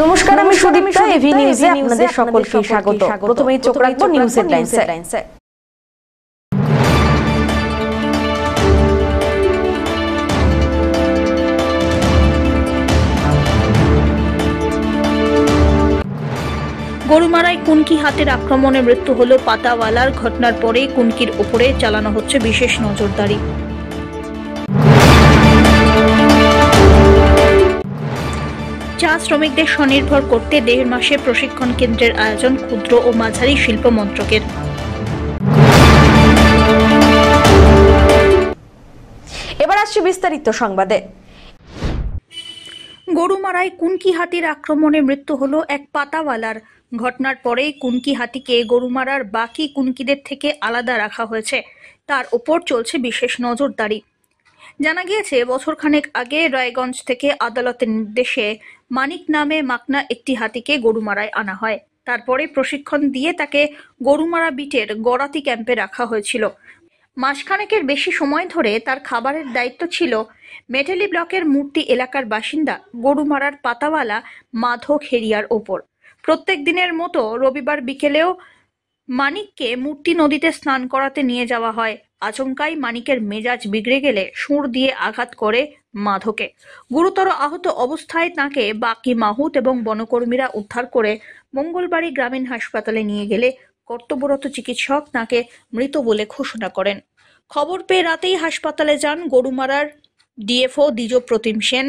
নমস্কার, আমি সুদীপ্তা। এভি নিউজে আপনাদের সকলকে স্বাগত। প্রথমেই চোখ রাখবো নিউজ হেডলাইনসে। গরুমারায় কুনকি হাতির আক্রমণে মৃত্যু হল পাতাওয়ালার। ঘটনার পরে কুনকির উপরে চালানো হচ্ছে বিশেষ নজরদারি। চা শ্রমিকদের স্বনির্ভর করতে 1.5 মাসে প্রশিক্ষণ কেন্দ্রের আয়োজন ক্ষুদ্র ও মাঝারি শিল্প মন্ত্রকের। এবার আসছে বিস্তারিত সংবাদে। গরুমারায় কুনকি হাতির আক্রমণে মৃত্যু হলো এক পাতাওয়ালার। ঘটনার পরেই কুনকি হাতিকে গরুমারার বাকি কুনকিদের থেকে আলাদা রাখা হয়েছে। তার উপর চলছে বিশেষ নজরদারি। জানা গিয়েছে, বছরখানেক আগে রায়গঞ্জ থেকে আদালতের নির্দেশে মানিক নামে মাকনা একটি হাতিকে গরুমারায় আনা হয়। তারপরে প্রশিক্ষণ দিয়ে তাকে গরুমারা বিটের গড়াতি ক্যাম্পে রাখা হয়েছিল। মাসখানেকের বেশি সময় ধরে তার খাবারের দায়িত্ব ছিল মেটেলি ব্লকের মূর্তি এলাকার বাসিন্দা গরুমারার পাতাওয়ালা মাধো খেরিয়ার ওপর। প্রত্যেক দিনের মতো রবিবার বিকেলেও মানিককে মূর্তি নদীতে স্নান করাতে নিয়ে যাওয়া হয়। আচমকাই মানিকের মেজাজ বিগড়ে গেলে সুর দিয়ে আঘাত করে মাধোকে। গুরুতর আহত অবস্থায় তাঁকে বাকি মাহুত এবং বনকর্মীরা উদ্ধার করে মঙ্গলবাড়ি গ্রামীণ হাসপাতালে নিয়ে গেলে কর্তব্যরত চিকিৎসক তাঁকে মৃত বলে ঘোষণা করেন। খবর পেয়ে রাতেই হাসপাতালে যান গরুমারার ডিএফও দ্বিজ প্রতিম সেন,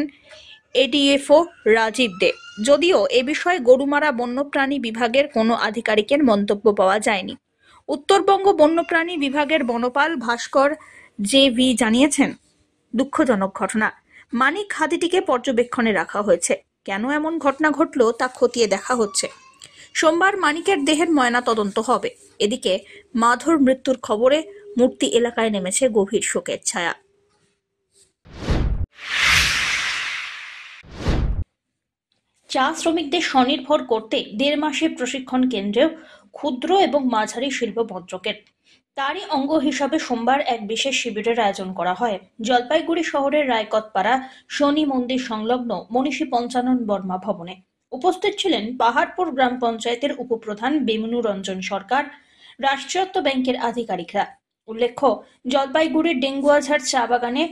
এডিএফও রাজীব দে। যদিও এ বিষয়ে গরুমারা বন্যপ্রাণী বিভাগের কোনো আধিকারিকের মন্তব্য পাওয়া যায়নি। উত্তরবঙ্গ বন্যপ্রাণী বিভাগের বনপাল ভাস্কর জে.ভি জানিয়েছেন, দুঃখজনক ঘটনা। মানিক হাতিটিকে পর্যবেক্ষণে রাখা হয়েছে। কেন এমন ঘটনা ঘটল তা খতিয়ে দেখা হচ্ছে। সোমবার মানিকের দেহের ময়না তদন্ত হবে। এদিকে মাধোর মৃত্যুর খবরে মূর্তি এলাকায় নেমেছে গভীর শোকের ছায়া। চা শ্রমিকদের স্বনির্ভর করতে 1.5 মাসে প্রশিক্ষণ কেন্দ্রে ক্ষুদ্র এবং মাঝারি শিল্প মন্ত্রকের। তারই অঙ্গ হিসাবে সোমবার এক বিশেষ শিবিরের আয়োজন করা হয় জলপাইগুড়ি শহরের রায়কতপাড়া শনি মন্দির সংলগ্ন মনীষী পঞ্চানন বর্মা ভবনে। উপস্থিত ছিলেন পাহাড়পুর গ্রাম পঞ্চায়েতের উপপ্রধান বেমনু রঞ্জন সরকার, রাষ্ট্রায়ত্ত ব্যাংকের আধিকারিকরা। উল্লেখ্য, জলপাইগুড়ির ডেঙ্গুয়াঝাড় চা বাগানে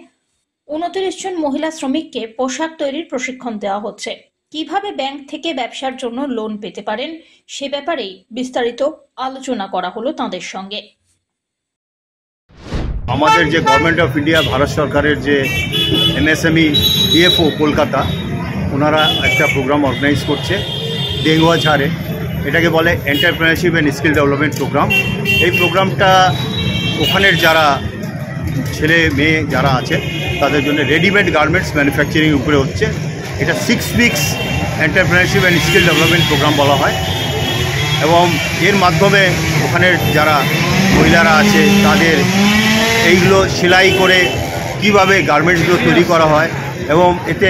29 জন মহিলা শ্রমিককে পোশাক তৈরির প্রশিক্ষণ দেওয়া হচ্ছে। কিভাবে ব্যাংক থেকে ব্যবসার জন্য লোন পেতে পারেন সে ব্যাপারেই বিস্তারিত আলোচনা করা হলো তাদের সঙ্গে। আমাদের যে গভর্নমেন্ট অফ ইন্ডিয়া, ভারত সরকারের যে এমএসএমই ডিএফও কলকাতা, ওনারা একটা প্রোগ্রাম অর্গানাইজ করছে ডেঙ্গুয়াঝাড়ে। এটাকে বলে entrepreneurship and skill development program. এই প্রোগ্রামটা ওখানের যারা ছেলে মেয়ে যারা আছে তাদের জন্য রেডিমেড গার্মেন্টস ম্যানুফ্যাকচারিং উপরে হচ্ছে। এটা 6 weeks entrepreneurship and skill development program বলা হয়। এবং এর মাধ্যমে ওখানের যারা মহিলারা আছে তাদের এইগুলো সেলাই করে কিভাবে গার্মেন্টসগুলো তৈরি করা হয়, এবং এতে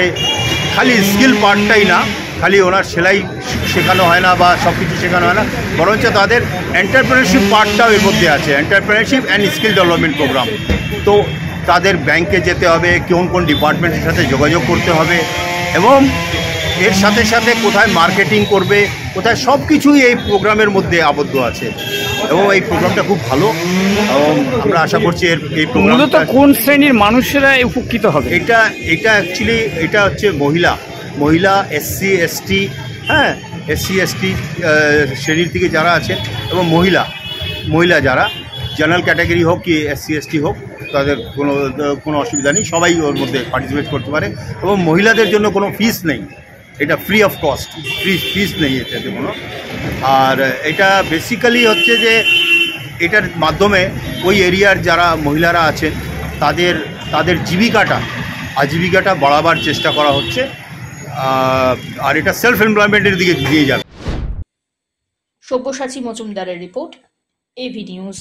খালি স্কিল পার্টটাই না, খালি ওনার সেলাই শেখানো হয় না বা সব কিছু শেখানো হয় না, বরঞ্চ তাদের এন্টারপ্রেনারশিপ পার্টটাও এর মধ্যে আছে, entrepreneurship and skill development program. তো তাদের ব্যাংকে যেতে হবে, কোন কোন ডিপার্টমেন্টের সাথে যোগাযোগ করতে হবে, এবং এর সাথে সাথে কোথায় মার্কেটিং করবে, কোথায় সব কিছুই এই প্রোগ্রামের মধ্যে আবদ্ধ আছে। এবং এই প্রোগ্রামটা খুব ভালো, এবং আমরা আশা করছি এই প্রোগ্রামটা কোন শ্রেণীর মানুষেরা উপকৃত হবে। এটা অ্যাকচুয়ালি এটা হচ্ছে মহিলা এসসি এসটি, হ্যাঁ, এসসি এসটি শ্রেণীর থেকে যারা আছেন, এবং মহিলা যারা জেনারেল ক্যাটাগরি হোক কি এসসি এসটি হোক, তাদের কোনো অসুবিধা নেই, সবাই ওর মধ্যে পার্টিসিপেট করতে পারে। এবং মহিলাদের জন্য কোনো ফিস নেই, এটা ফ্রি অফ কস্ট, ফিস নেই এটাতে কোনো। আর এটা বেসিক্যালি হচ্ছে যে এটার মাধ্যমে ওই এরিয়ার যারা মহিলারা আছেন তাদের আজীবিকাটা বাড়াবার চেষ্টা করা হচ্ছে। আর এটা সেলফ এমপ্লয়মেন্টের দিকে দিয়ে যাবে। সব্যসাচী মজুমদারের রিপোর্ট, এভি নিউজ।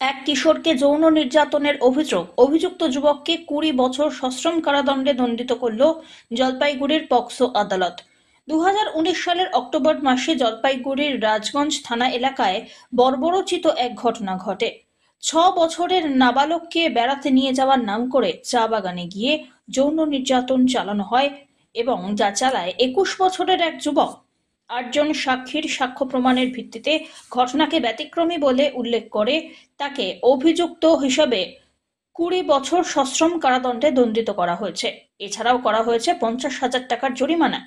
এক কিশোরকে যৌন নির্যাতনের অভিযুক্ত যুবককে 20 বছর সশ্রম কারাদণ্ডে দণ্ডিত করল জলপাইগুড়ির পক্সো আদালত। 2019 সালের অক্টোবর মাসে জলপাইগুড়ির রাজগঞ্জ থানা এলাকায় বর্বরোচিত এক ঘটনা ঘটে। 6 বছরের নাবালককে বেড়াতে নিয়ে যাওয়ার নাম করে চা বাগানে গিয়ে যৌন নির্যাতন চালানো হয় এবং যা চালায় 21 বছরের এক যুবক। 8 জন সাক্ষীর সাক্ষ্য প্রমাণের ভিত্তিতে ঘটনাকে ব্যতিক্রমী বলে উল্লেখ করে তাকে অভিযুক্ত হিসেবে 20 বছর সশ্রম কারাদণ্ডে দণ্ডিত করা হয়েছে। এছাড়াও করা হয়েছে 50,000 টাকার জরিমানা।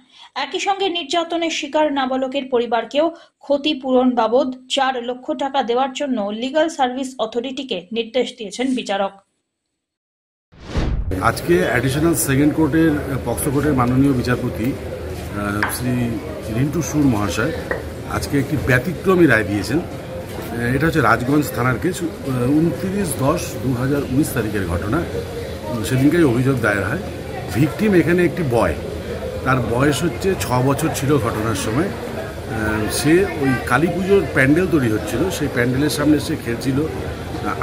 একই সঙ্গে নির্যাতনের শিকার নাবালকের পরিবারকেও ক্ষতিপূরণ বাবদ 4 লক্ষ টাকা দেওয়ার জন্য লিগ্যাল সার্ভিস অথরিটিকে নির্দেশ দিয়েছেন বিচারক। আজকে অ্যাডিশনাল সেকেন্ড কোর্টের পক্সো কোর্টের মাননীয় বিচারপতি শ্রী রিন্টু সুর মহাশয় আজকে একটি ব্যতিক্রমী রায় দিয়েছেন। এটা হচ্ছে রাজগঞ্জ থানার কেস। 29/10/2019 তারিখের ঘটনা। সেদিনকেই অভিযোগ দায়ের হয়। ভিকটিম এখানে একটি বয়, তার বয়স হচ্ছে 6 বছর ছিল ঘটনার সময়। সে ওই কালী পুজোর প্যান্ডেল তৈরি হচ্ছিল, সেই প্যান্ডেলের সামনে সে খেলছিল।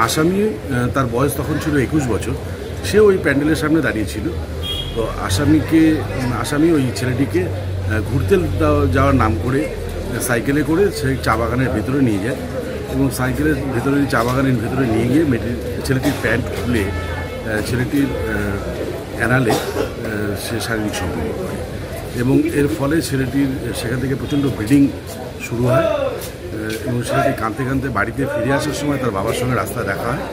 আসামি, তার বয়স তখন ছিল 21 বছর। সে ওই প্যান্ডেলের সামনে দাঁড়িয়েছিল। তো আসামি ওই ছেলেটিকে ঘুরতে যাওয়ার নাম করে সাইকেলে করে সেই চা বাগানের ভেতরে নিয়ে যায় এবং সাইকেলের ভেতরে চা বাগানের ভেতরে নিয়ে গিয়ে ছেলেটির প্যান্ট খুলে ছেলেটির অ্যানালে সে শারীরিক সম্পর্ক করে এবং এর ফলে ছেলেটির সেখান থেকে প্রচণ্ড ব্লিডিং শুরু হয় এবং ছেলেটি কাঁদতে কাঁদতে বাড়িতে ফিরে আসার সময় তার বাবার সঙ্গে রাস্তায় দেখা হয়।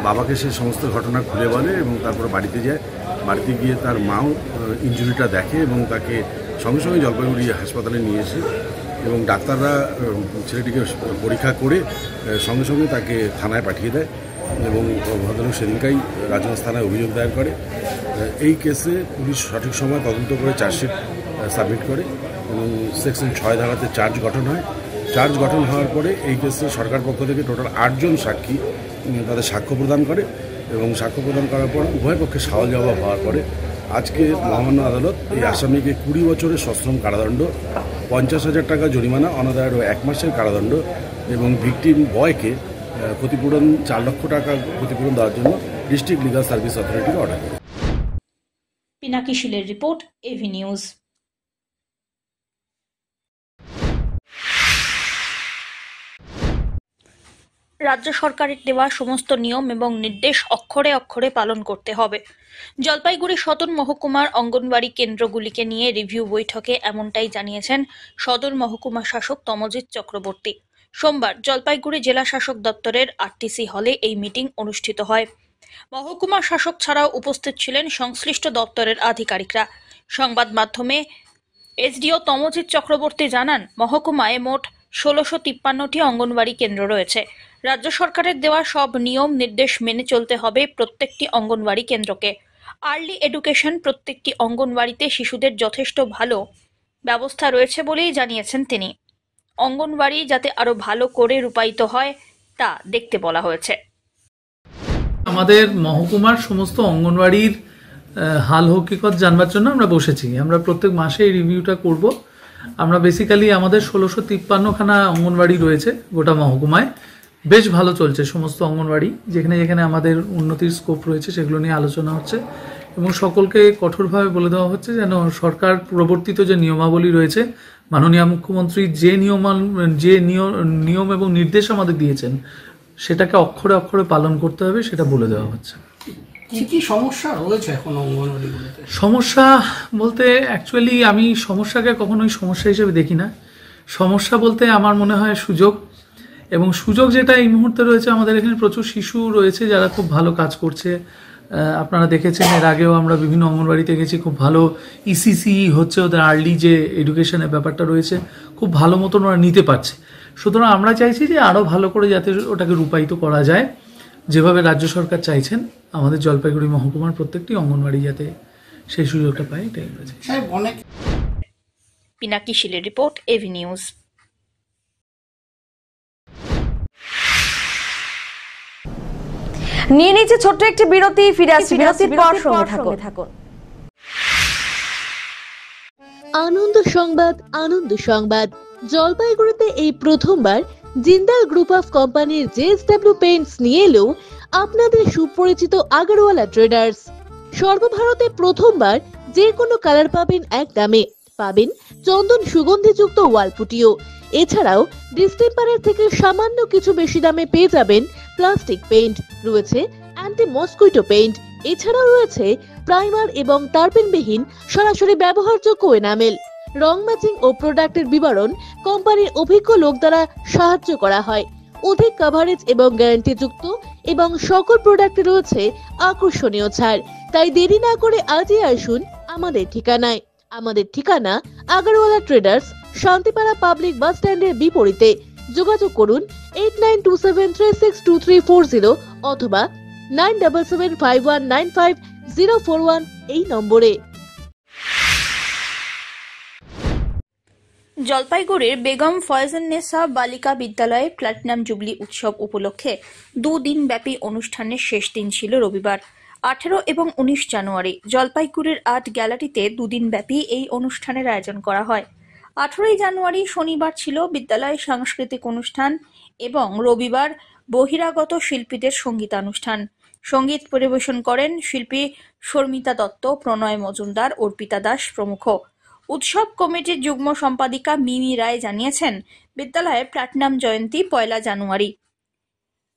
বাবাকে সে সমস্ত ঘটনা খুলে বলে এবং তারপরে বাড়িতে যায়। বাড়িতে গিয়ে তার মাও ইনজুরিটা দেখে এবং তাকে সঙ্গে সঙ্গে জলপাইগুড়ি হাসপাতালে নিয়ে এসে এবং ডাক্তাররা ছেলেটিকে পরীক্ষা করে সঙ্গে সঙ্গে তাকে থানায় পাঠিয়ে দেয় এবং ভদ্রলোক সেদিনকাই রাজগঞ্জ থানায় অভিযোগ দায়ের করে। এই কেসে পুলিশ সঠিক সময় তদন্ত করে চার্জশিট সাবমিট করে এবং সেকশন 6 ধারাতে চার্জ গঠন হয়। চার্জ গঠন হওয়ার পরে এই কেসে সরকার পক্ষ থেকে টোটাল 8 জন সাক্ষী তাদের সাক্ষ্য প্রদান করে এবং সাক্ষ্য প্রদান করার পর উভয় পক্ষে সওয়াল জবাব হওয়ার পরে আজকে মহামান্য আদালত এই আসামিকে 20 বছরের সশ্রম কারাদণ্ড, 50,000 টাকা জরিমানা, অনাদায়ের 1 মাসের কারাদণ্ড এবং ভিকটিম বয়কে ক্ষতিপূরণ 4 লক্ষ টাকা ক্ষতিপূরণ দেওয়ার জন্য ডিস্ট্রিক্ট লিগ্যাল সার্ভিস অথরিটিকে অর্ডার করে। পিনাকি শীলের রিপোর্ট, এভি নিউজ। রাজ্য সরকারের দেওয়া সমস্ত নিয়ম এবং নির্দেশ অক্ষরে অক্ষরে পালন করতে হবে। জলপাইগুড়ি সদর মহকুমার অঙ্গনওয়াড়ি কেন্দ্রগুলিকে নিয়ে রিভিউ বৈঠকে এমনটাই জানিয়েছেন সদর মহকুমা শাসক তমজিৎ চক্রবর্তী। সোমবার জলপাইগুড়ি জেলা শাসক দপ্তরের আরটিসি হলে এই মিটিং অনুষ্ঠিত হয়। মহকুমা শাসক ছাড়াও উপস্থিত ছিলেন সংশ্লিষ্ট দপ্তরের আধিকারিকরা। সংবাদ মাধ্যমে এসডিও তমজিৎ চক্রবর্তী জানান, মহকুমায় মোট 1653টি অঙ্গনওয়াড়ি কেন্দ্র রয়েছে। রাজ্য সরকারের দেওয়া সব নিয়ম নির্দেশ মেনে চলতে হবে প্রত্যেকটি অঙ্গনওয়াড়ি কেন্দ্রকে। আর্লি এডুকেশন প্রত্যেকটি অঙ্গনওয়াড়িতে শিশুদের যথেষ্ট ভালো ব্যবস্থা রয়েছে বলেই জানিয়েছেন তিনি। অঙ্গনওয়াড়ি যাতে আরো ভালো করে রূপায়িত হয় তা দেখতে বলা হয়েছে। আমাদের মহকুমার সমস্ত অঙ্গনওয়াড়ির হাল হকিকত জানবার জন্য আমরা বসেছি। আমরা প্রত্যেক মাসে এই রিভিউটা করব। আমরা বেসিক্যালি আমাদের 1653খানা অঙ্গনওয়াড়ি রয়েছে গোটা মহকুমায়। বেশ ভালো চলছে সমস্ত অঙ্গনওয়াড়ি। যেখানে যেখানে আমাদের উন্নতির স্কোপ রয়েছে সেগুলো নিয়ে আলোচনা হচ্ছে এবং সকলকে কঠোরভাবে বলে দেওয়া হচ্ছে যেন সরকার প্রবর্তিত যে নিয়মাবলী রয়েছে, মাননীয় মুখ্যমন্ত্রী যে নিয়ম এবং নির্দেশ আমাদের দিয়েছেন সেটাকে অক্ষরে অক্ষরে পালন করতে হবে, সেটা বলে দেওয়া হচ্ছে। কি সমস্যা রয়েছে এখন অঙ্গনওয়াড়িগুলোতে? সমস্যা বলতে অ্যাকচুয়ালি আমি সমস্যাকে কখনোই সমস্যা হিসেবে দেখি না। সমস্যা বলতে আমার মনে হয় সুযোগ, এবং সুযোগ যেটা এই মুহূর্তে রয়েছে, আমাদের এখানে প্রচুর শিশু রয়েছে যারা খুব ভালো কাজ করছে। আপনারা দেখেছেন এর আগেও আমরা বিভিন্ন অঙ্গনওয়াড়িতে গেছি, খুব ভালো ইসিসি হচ্ছে, ওদের আর্লি যে এডুকেশনের ব্যাপারটা রয়েছে খুব ভালো মতন ওরা নিতে পারছে। সুতরাং আমরা চাইছি যে আরও ভালো করে যাতে ওটাকে রূপায়িত করা যায়, যেভাবে রাজ্য সরকার চাইছেন আমাদের জলপাইগুড়ি মহকুমার প্রত্যেকটি অঙ্গনওয়াড়ি যাতে সেই সুযোগটা পায়, এটাই আমরা চাই। পিনাকি শীলের রিপোর্ট, এভি নিউজ। নিয়ে নিচ্ছে ছোট্ট একটি বিরতি, ফিরে আসছি বিরতির পর, সঙ্গে থাকুন। আনন্দ সংবাদ, আনন্দ সংবাদ। জলপাইগুড়িতে এই প্রথমবার জিন্দাল গ্রুপ অফ কোম্পানির জেএসডব্লিউ পেইন্টস নিয়ে এলো আপনাদের সুপরিচিত আগারওয়ালা ট্রেডার্স। সর্বভারতে প্রথমবার যে কোনো কালার পাবেন এক দামে। পাবেন চন্দন সুগন্ধিযুক্ত ওয়ালপুটিও। এছাড়াও ডিস্টেম্পারের থেকে সামান্য কিছু বেশি দামে পেয়ে যাবেন প্লাস্টিক পেইন্ট, রয়েছে অ্যান্টি মসকুইটো পেইন্ট, এছাড়াও রয়েছে প্রাইমার এবং তারপেনবিহীন সরাসরি ব্যবহারযোগ্য এনামেল। রং ম্যাচিং ও প্রোডাক্টের বিবরণ কোম্পানির অভিজ্ঞ লোক দ্বারা সাহায্য করা হয়। অধিক কভারেজ এবং গ্যারান্টিযুক্ত এবং সকল প্রোডাক্টে রয়েছে আকর্ষণীয় ছাড়। তাই দেরি না করে আজই আসুন আমাদের ঠিকানায়। আমাদের ঠিকানা Agarwala traders, Shantipara public bus স্ট্যান্ডের বিপরীতে। যোগাযোগ করুন 8927362340 অথবা 9775195041 এই নম্বরে। জলপাইগুড়ির বেগম ফয়জুন্নেসা বালিকা বিদ্যালয়ে প্ল্যাটিনাম জুবলি উৎসব উপলক্ষে 2 দিন ব্যাপী অনুষ্ঠানের শেষ দিন ছিল রবিবার 18 এবং 19 জানুয়ারি। জলপাইগুড়ির আর্ট গ্যালারিতে 2 দিন ব্যাপী এই অনুষ্ঠানের আয়োজন করা হয়। 18 জানুয়ারি শনিবার ছিল বিদ্যালয়ের সাংস্কৃতিক অনুষ্ঠান এবং রবিবার বহিরাগত শিল্পীদের সঙ্গীতানুষ্ঠান। সঙ্গীত পরিবেশন করেন শিল্পী শর্মিতা দত্ত, প্রণয় মজুমদার, অর্পিতা দাস প্রমুখ। উৎসব কমিটির যুগ্ম সম্পাদিকা মিমি রায় জানিয়েছেন, বিদ্যালয়ের প্ল্যাটিনাম জয়ন্তী 1 জানুয়ারি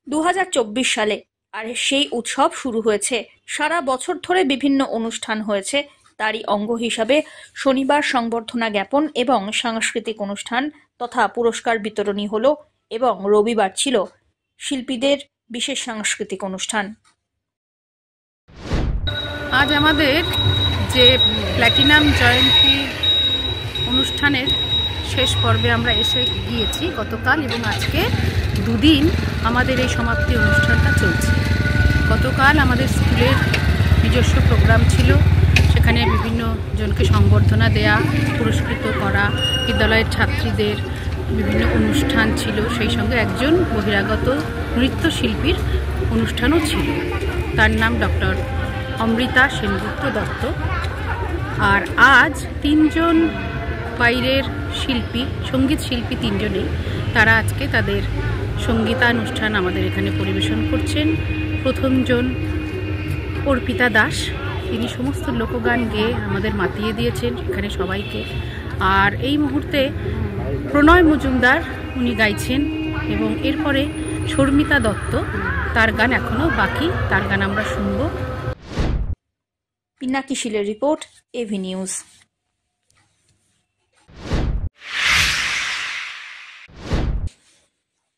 2024 সালে, আর সেই উৎসব শুরু হয়েছে। সারা বছর ধরে বিভিন্ন অনুষ্ঠান হয়েছে, তারই অঙ্গ হিসাবে শনিবার সংবর্ধনা জ্ঞাপন এবং সাংস্কৃতিক অনুষ্ঠান তথা পুরস্কার বিতরণী হলো এবং রবিবার ছিল শিল্পীদের বিশেষ সাংস্কৃতিক অনুষ্ঠান। আজ আমাদের যে প্ল্যাটিনাম জয়ন্তী অনুষ্ঠানের শেষ পর্বে আমরা এসে গিয়েছি গতকাল, এবং আজকে 2 দিন আমাদের এই সমাপ্তি অনুষ্ঠানটা চলছে। গতকাল আমাদের স্কুলের নিজস্ব প্রোগ্রাম ছিল, সেখানে বিভিন্ন জনকে সংবর্ধনা দেয়া, পুরস্কৃত করা, বিদ্যালয়ের ছাত্রীদের বিভিন্ন অনুষ্ঠান ছিল, সেই সঙ্গে একজন বহিরাগত নৃত্যশিল্পীর অনুষ্ঠানও ছিল। তার নাম ডক্টর অমৃতা সেনগুপ্ত দত্ত। আর আজ 3 জন বাইরের শিল্পী, সঙ্গীত শিল্পী 3 জনেই, তারা আজকে তাদের সঙ্গীতানুষ্ঠান আমাদের এখানে পরিবেশন করছেন। প্রথমজন অর্পিতা দাস, তিনি সমস্ত লোকগান গেয়ে আমাদের মাতিয়ে দিয়েছেন এখানে সবাইকে। আর এই মুহূর্তে প্রণয় মজুমদার উনি গাইছেন, এবং এরপরে শর্মিতা দত্ত, তার গান এখনো বাকি, তার গান আমরা শুনব। পিনাকি শীলের রিপোর্ট, এভি নিউজ।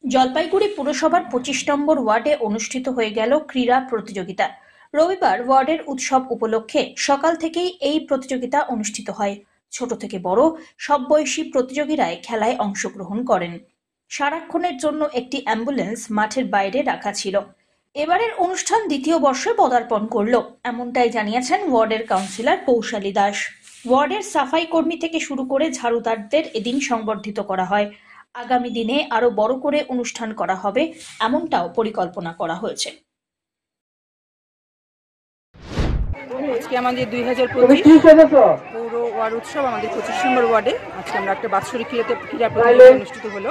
জলপাইগুড়ি পুরসভার 25 নম্বর ওয়ার্ডে অনুষ্ঠিত হয়ে গেল ক্রীড়া প্রতিযোগিতা। রবিবার ওয়ার্ডের উৎসব উপলক্ষে সকাল থেকেই এই প্রতিযোগিতা অনুষ্ঠিত হয়। ছোট থেকে বড় সব বয়সী প্রতিযোগীরাই খেলায় অংশগ্রহণ করেন। সারাক্ষণের জন্য একটি অ্যাম্বুলেন্স মাঠের বাইরে রাখা ছিল। এবারের অনুষ্ঠান 2য় বর্ষে পদার্পণ করল, এমনটাই জানিয়েছেন ওয়ার্ডের কাউন্সিলর পৌশালী দাস। ওয়ার্ডের সাফাই কর্মী থেকে শুরু করে ঝাড়ুদারদের এদিন সংবর্ধিত করা হয়। আগামী দিনে আরো বড় করে অনুষ্ঠান করা হবে, এমনটাও পরিকল্পনা করা হয়েছে। আজকে আমাদের 2025 পৌর ওয়ার্ড উৎসব, আমাদের 25 নম্বর ওয়ার্ডে আজকে আমরা একটা বাৎসরিক ক্রীড়া প্রতিযোগিতা অনুষ্ঠিত হলো।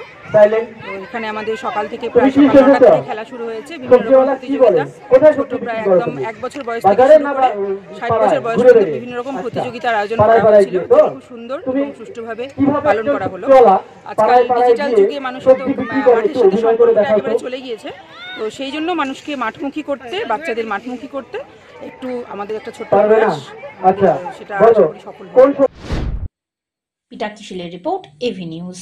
তো এখানে আমাদের সকাল থেকে প্রায় সকাল 9টা থেকে খেলা শুরু হয়েছে। বিভিন্ন রকম প্রতিযোগিতা, ছোট প্রায় একদম 1 বছর বয়স থেকে শুরু করে 60 বছর বয়স পর্যন্ত বিভিন্ন রকম প্রতিযোগিতার আয়োজন করা হয়েছিল। খুব সুন্দর এবং সুষ্ঠুভাবে পালন করা হলো। আজকাল ডিজিটাল যুগে মানুষের তো মাঠের সাথে সম্পর্কটা একেবারে চলে গিয়েছে, তো সেই জন্য মানুষকে মাঠমুখী করতে, বাচ্চাদের মাঠমুখী করতে একটু আমাদের একটা ছোট্ট প্রয়াস, সেটা সফল হবে। পিনাকি শীলের রিপোর্ট, এভি নিউজ।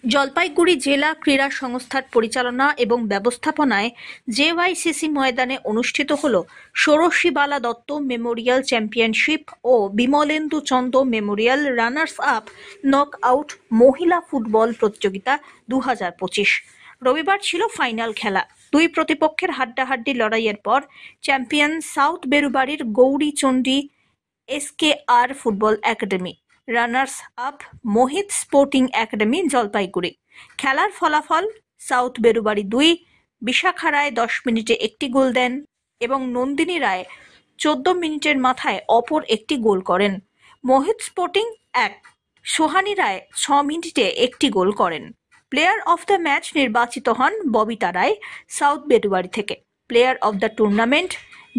জলপাইগুড়ি জেলা ক্রীড়া সংস্থার পরিচালনা এবং ব্যবস্থাপনায় জেওয়াইসিসি ময়দানে অনুষ্ঠিত হল ষোড়শী বালা দত্ত মেমোরিয়াল চ্যাম্পিয়নশিপ ও Bimalendu Chanda memorial runners up knock out মহিলা ফুটবল প্রতিযোগিতা 2025। রবিবার ছিল ফাইনাল খেলা। 2 প্রতিপক্ষের হাড্ডাহাড্ডি লড়াইয়ের পর চ্যাম্পিয়ন সাউথ বেরুবাড়ির Gourichandi SKR football academy, runners up Mohit sporting academy Jalpaiguri. খেলার ফলাফল, সাউথ বেরুবাড়ি 2, বিশাখা রায় 10 মিনিটে একটি গোল দেন এবং নন্দিনী রায় 14 মিনিটের মাথায় অপর একটি গোল করেন। মোহিত স্পোর্টিং 1, সোহানী রায় 6 মিনিটে একটি গোল করেন। প্লেয়ার অফ দ্য ম্যাচ নির্বাচিত হন ববিতা রায় সাউথ বেরুবাড়ি থেকে। Player of the tournament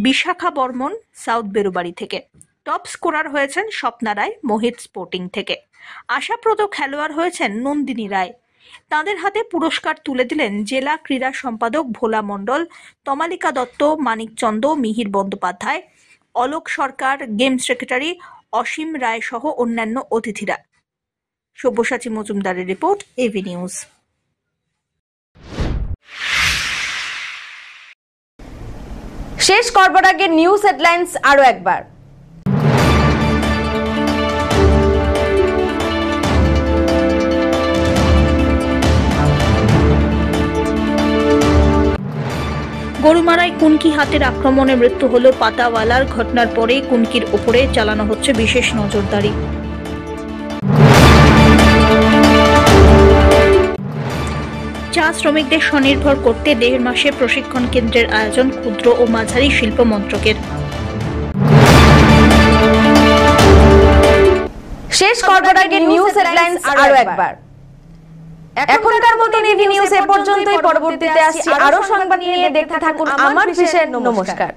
Bishakha Barman south Berubari থেকে। টপ স্কোরার হয়েছেন স্বপ্না রায় মোহিত স্পোর্টিং থেকে। আশাপ্রদ খেলোয়াড় হয়েছেন নন্দিনী রায়। তাঁদের হাতে পুরস্কার তুলে দিলেন জেলা ক্রীড়া সম্পাদক ভোলা মণ্ডল, তমালিকা দত্ত, মানিকচন্দ, মিহির বন্দ্যোপাধ্যায়, অলোক সরকার, গেম সেক্রেটারি অসীম রায় সহ অন্যান্য অতিথিরা। সব্যসাচী মজুমদারের রিপোর্ট, এভি নিউজ। শেষ করবার আগে নিউজ হেডলাইন্স আরো একবার। গরুমারায় কুনকি হাতির আক্রমণে মৃত্যু হল পাতাওয়ালার। ঘটনার পরেই কুনকির ওপরে চালানো হচ্ছে বিশেষ নজরদারি। চা শ্রমিকদের স্বনির্ভর করতে 1.5 মাসে প্রশিক্ষণ কেন্দ্রের আয়োজন ক্ষুদ্র ও মাঝারি শিল্প মন্ত্রকের। শেষ করবার আগে নিউজ হেডলাইন্স আরো একবার। এখনকার মতো এভি নিউজ এ পর্যন্তই। পরবর্তীতে আসছি আরো সংবাদ নিয়ে। দেখতে থাকুন আমার ভিশন। নমস্কার।